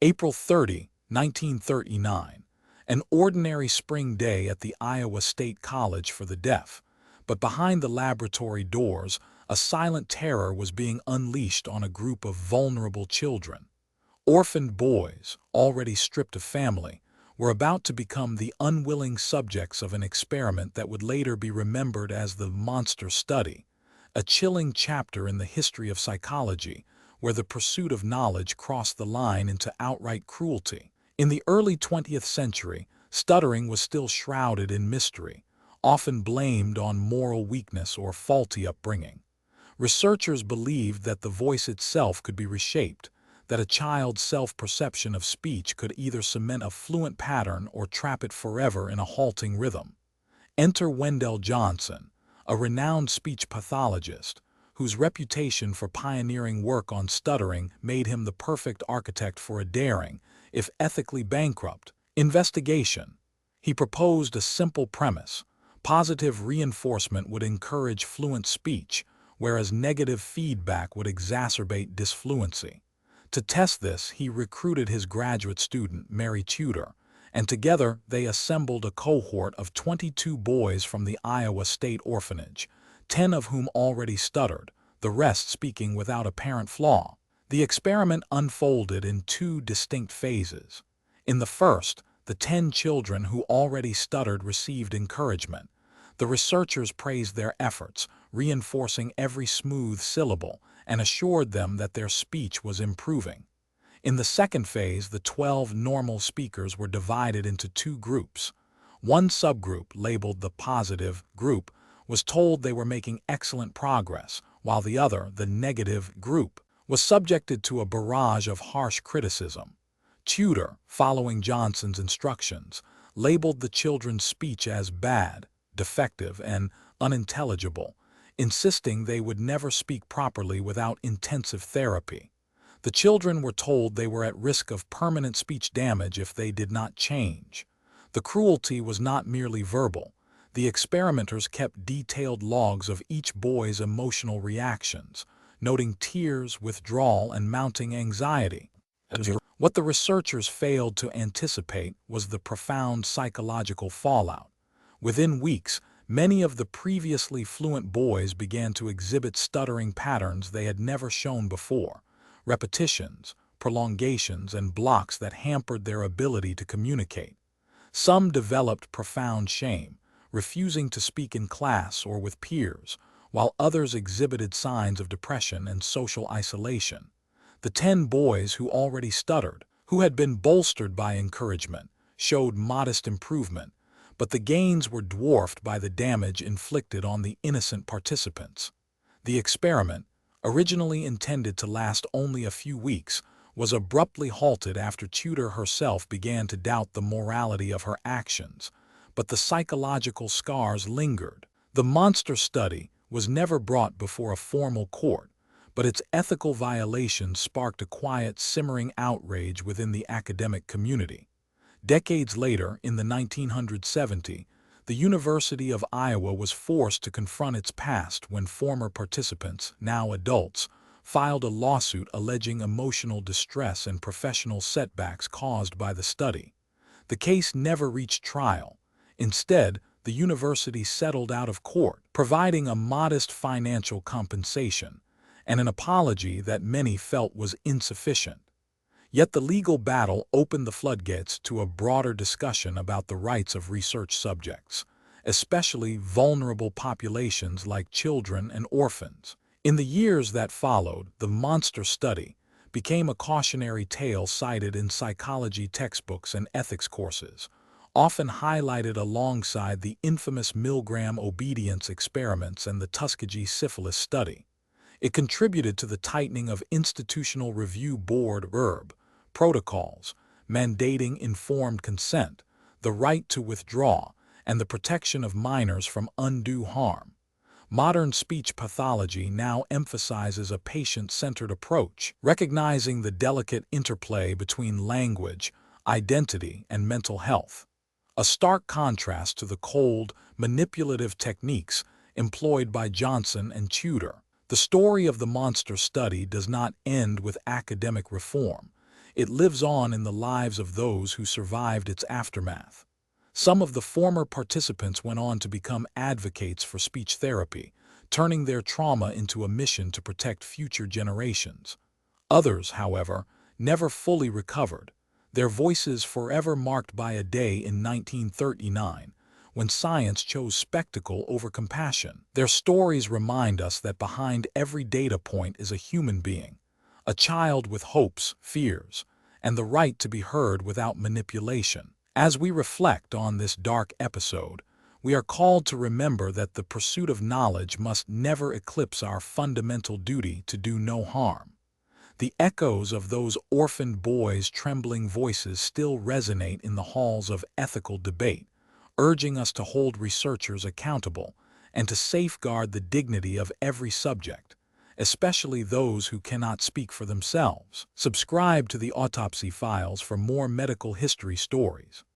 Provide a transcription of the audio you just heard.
April 30, 1939, an ordinary spring day at the Iowa State College for the Deaf, but behind the laboratory doors, a silent terror was being unleashed on a group of vulnerable children. Orphaned boys, already stripped of family, were about to become the unwilling subjects of an experiment that would later be remembered as the monster study, a chilling chapter in the history of psychology where the pursuit of knowledge crossed the line into outright cruelty. In the early 20th century, stuttering was still shrouded in mystery, often blamed on moral weakness or faulty upbringing. Researchers believed that the voice itself could be reshaped, that a child's self-perception of speech could either cement a fluent pattern or trap it forever in a halting rhythm. Enter Wendell Johnson, a renowned speech pathologist, whose reputation for pioneering work on stuttering made him the perfect architect for a daring, if ethically bankrupt, investigation. He proposed a simple premise: positive reinforcement would encourage fluent speech, whereas negative feedback would exacerbate disfluency. To test this, he recruited his graduate student, Mary Tudor, and together they assembled a cohort of 22 boys from the Iowa State Orphanage, 10 of whom already stuttered, the rest speaking without apparent flaw. The experiment unfolded in two distinct phases. In the first, the 10 children who already stuttered received encouragement. The researchers praised their efforts, reinforcing every smooth syllable, and assured them that their speech was improving. In the second phase, the 12 normal speakers were divided into two groups. One subgroup, labeled the positive group, was told they were making excellent progress, while the other, the negative group, was subjected to a barrage of harsh criticism. Tudor, following Johnson's instructions, labeled the children's speech as bad, defective, and unintelligible, insisting they would never speak properly without intensive therapy. The children were told they were at risk of permanent speech damage if they did not change. The cruelty was not merely verbal. The experimenters kept detailed logs of each boy's emotional reactions, noting tears, withdrawal, and mounting anxiety. What the researchers failed to anticipate was the profound psychological fallout. Within weeks, many of the previously fluent boys began to exhibit stuttering patterns they had never shown before: repetitions, prolongations, and blocks that hampered their ability to communicate. Some developed profound shame, refusing to speak in class or with peers, while others exhibited signs of depression and social isolation. The 10 boys who already stuttered, who had been bolstered by encouragement, showed modest improvement, but the gains were dwarfed by the damage inflicted on the innocent participants. The experiment, originally intended to last only a few weeks, was abruptly halted after Tudor herself began to doubt the morality of her actions, but the psychological scars lingered. The monster study was never brought before a formal court, but its ethical violations sparked a quiet, simmering outrage within the academic community. Decades later, in the 1970s, the University of Iowa was forced to confront its past when former participants, now adults, filed a lawsuit alleging emotional distress and professional setbacks caused by the study. The case never reached trial. Instead, the university settled out of court, providing a modest financial compensation and an apology that many felt was insufficient. Yet the legal battle opened the floodgates to a broader discussion about the rights of research subjects, especially vulnerable populations like children and orphans. In the years that followed, the monster study became a cautionary tale cited in psychology textbooks and ethics courses, often highlighted alongside the infamous Milgram obedience experiments and the Tuskegee syphilis study. It contributed to the tightening of Institutional Review Board protocols, mandating informed consent, the right to withdraw, and the protection of minors from undue harm. Modern speech pathology now emphasizes a patient-centered approach, recognizing the delicate interplay between language, identity, and mental health. A stark contrast to the cold, manipulative techniques employed by Johnson and Tudor. The story of the monster study does not end with academic reform. it lives on in the lives of those who survived its aftermath. Some of the former participants went on to become advocates for speech therapy, turning their trauma into a mission to protect future generations. Others, however, never fully recovered, their voices forever marked by a day in 1939, when science chose spectacle over compassion. Their stories remind us that behind every data point is a human being, a child with hopes, fears, and the right to be heard without manipulation. As we reflect on this dark episode, we are called to remember that the pursuit of knowledge must never eclipse our fundamental duty to do no harm. The echoes of those orphaned boys' trembling voices still resonate in the halls of ethical debate, urging us to hold researchers accountable and to safeguard the dignity of every subject, especially those who cannot speak for themselves. Subscribe to the Autopsy Files for more medical history stories.